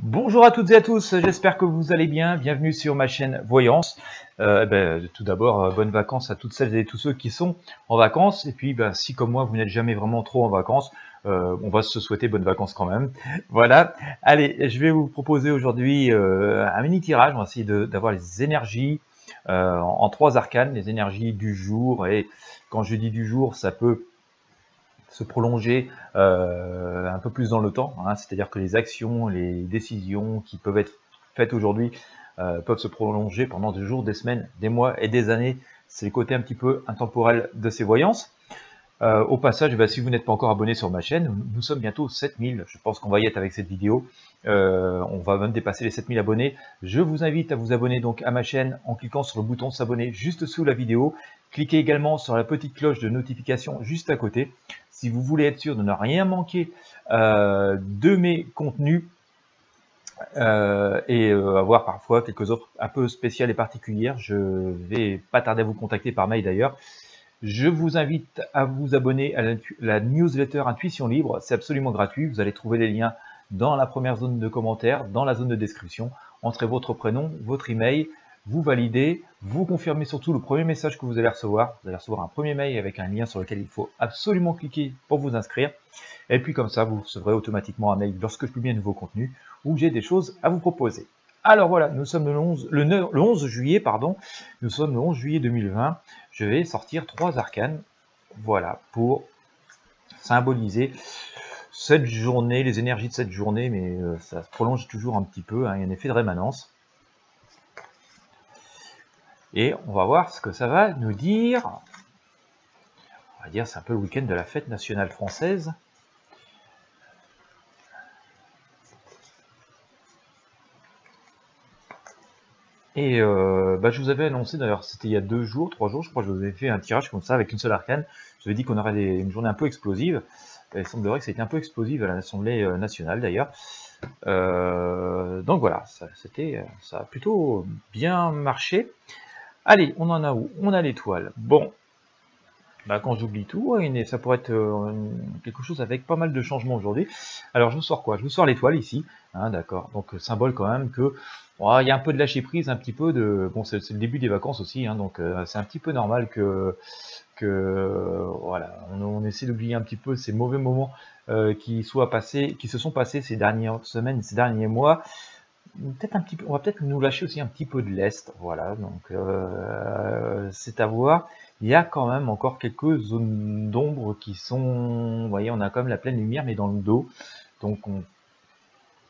Bonjour à toutes et à tous, j'espère que vous allez bien, bienvenue sur ma chaîne Voyance. Tout d'abord, bonnes vacances à toutes celles et tous ceux qui sont en vacances. Et puis, si comme moi, vous n'êtes jamais vraiment trop en vacances, on va se souhaiter bonnes vacances quand même. Voilà, allez, je vais vous proposer aujourd'hui un mini tirage. On va essayer d'avoir les énergies en 3 arcanes, les énergies du jour. Et quand je dis du jour, ça peut se prolonger un peu plus dans le temps, hein, c'est-à-dire que les actions, les décisions qui peuvent être faites aujourd'hui peuvent se prolonger pendant des jours, des semaines, des mois et des années. C'est le côté un petit peu intemporel de ces voyances. Au passage, si vous n'êtes pas encore abonné sur ma chaîne, nous sommes bientôt 7000, je pense qu'on va y être avec cette vidéo, on va même dépasser les 7000 abonnés. Je vous invite à vous abonner donc à ma chaîne en cliquant sur le bouton s'abonner juste sous la vidéo. Cliquez également sur la petite cloche de notification juste à côté. Si vous voulez être sûr de ne rien manquer de mes contenus, avoir parfois quelques offres un peu spéciales et particulières, je vais pas tarder à vous contacter par mail d'ailleurs. Je vous invite à vous abonner à la newsletter Intuition Libre, c'est absolument gratuit, vous allez trouver les liens dans la première zone de commentaires, dans la zone de description. Entrez votre prénom, votre email, vous validez, vous confirmez surtout le premier message que vous allez recevoir. Vous allez recevoir un premier mail avec un lien sur lequel il faut absolument cliquer pour vous inscrire. Et puis comme ça, vous recevrez automatiquement un mail lorsque je publie un nouveau contenu où j'ai des choses à vous proposer. Alors voilà, nous sommes le 11 juillet, pardon. Nous sommes le 11 juillet 2020. Je vais sortir 3 arcanes, voilà, pour symboliser cette journée, les énergies de cette journée, mais ça se prolonge toujours un petit peu, hein, il y a un effet de rémanence. Et on va voir ce que ça va nous dire. On va dire c'est un peu le week-end de la fête nationale française. Et je vous avais annoncé, d'ailleurs c'était il y a 2 jours, 3 jours, je crois que je vous avais fait un tirage comme ça avec une seule arcane. Je vous avais dit qu'on aurait une journée un peu explosive. Et il semblerait que c'était un peu explosive à l'Assemblée nationale d'ailleurs. Donc voilà, ça a plutôt bien marché. Allez, on en a où? On a l'étoile. Bon, quand j'oublie tout, ça pourrait être quelque chose avec pas mal de changements aujourd'hui. Alors je vous sors quoi? Je vous sors l'étoile ici, hein, d'accord. Donc symbole quand même que il y a un peu de lâcher prise, un petit peu de. Bon, c'est le début des vacances aussi, hein, donc c'est un petit peu normal que voilà, on essaie d'oublier un petit peu ces mauvais moments qui se sont passés ces dernières semaines, ces derniers mois. Peut-être un petit peu, on va peut-être nous lâcher aussi un petit peu de lest, voilà, donc c'est à voir. Il y a quand même encore quelques zones d'ombre qui sont, vous voyez, on a quand même la pleine lumière mais dans le dos, donc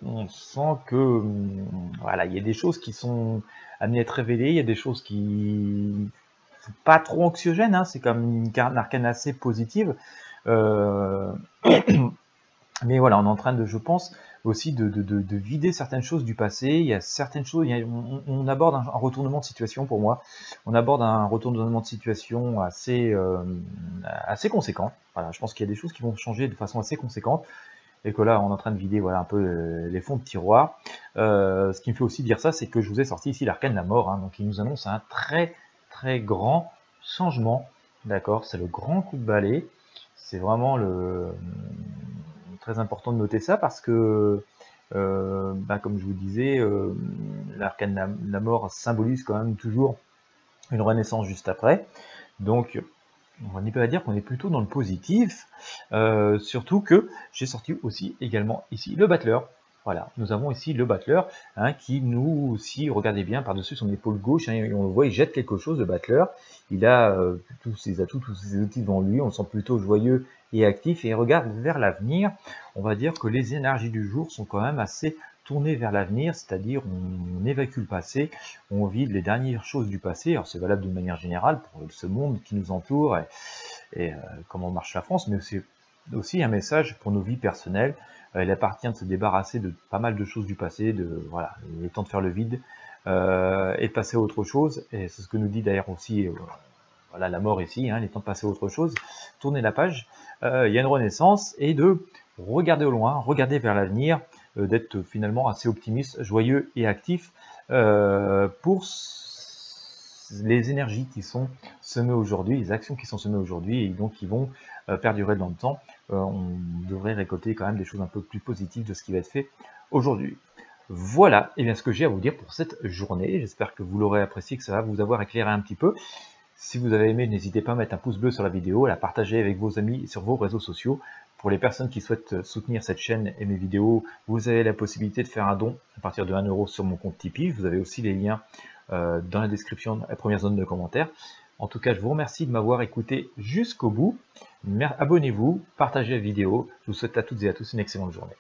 on sent que voilà, il y a des choses qui sont amenées à être révélées, il y a des choses qui sont pas trop anxiogènes, hein, c'est comme une arcane assez positive. Mais voilà, on est en train de, je pense, aussi de vider certaines choses du passé. Il y a certaines choses, on aborde un retournement de situation pour moi. On aborde un retournement de situation assez conséquent. Voilà, je pense qu'il y a des choses qui vont changer de façon assez conséquente. Et que là, on est en train de vider voilà, un peu les fonds de tiroir. Ce qui me fait aussi dire ça, c'est que je vous ai sorti ici l'arcane de la mort. Hein, donc il nous annonce un très très grand changement. D'accord, c'est le grand coup de balai. C'est vraiment très important de noter ça parce que, comme je vous disais, l'arcane de la mort symbolise quand même toujours une renaissance juste après. Donc, on peut dire qu'on est plutôt dans le positif, surtout que j'ai sorti aussi également ici le battleur. Voilà, nous avons ici le battleur hein, qui nous aussi, regardez bien par-dessus son épaule gauche, hein, on le voit, il jette quelque chose, le battleur. Il a tous ses atouts, tous ses outils devant lui, on le sent plutôt joyeux et actif et il regarde vers l'avenir. On va dire que les énergies du jour sont quand même assez tournées vers l'avenir, c'est-à-dire on évacue le passé, on vide les dernières choses du passé. Alors c'est valable d'une manière générale pour ce monde qui nous entoure et comment marche la France, mais c'est aussi un message pour nos vies personnelles. Il appartient de se débarrasser de pas mal de choses du passé, voilà, il est temps de faire le vide et de passer à autre chose. Et c'est ce que nous dit d'ailleurs aussi voilà, la mort ici, hein, il est temps de passer à autre chose, tourner la page. Il y a une renaissance et de regarder au loin, regarder vers l'avenir, d'être finalement assez optimiste, joyeux et actif pour les énergies qui sont semées aujourd'hui, les actions qui sont semées aujourd'hui et donc qui vont perdurer dans le temps. On devrait récolter quand même des choses un peu plus positives de ce qui va être fait aujourd'hui. Voilà, et bien ce que j'ai à vous dire pour cette journée. J'espère que vous l'aurez apprécié, que ça va vous avoir éclairé un petit peu. Si vous avez aimé, n'hésitez pas à mettre un pouce bleu sur la vidéo, à la partager avec vos amis et sur vos réseaux sociaux. Pour les personnes qui souhaitent soutenir cette chaîne et mes vidéos, vous avez la possibilité de faire un don à partir de 1 € sur mon compte Tipeee. Vous avez aussi les liens dans la description, la première zone de commentaires. En tout cas, je vous remercie de m'avoir écouté jusqu'au bout. Abonnez-vous, partagez la vidéo. Je vous souhaite à toutes et à tous une excellente journée.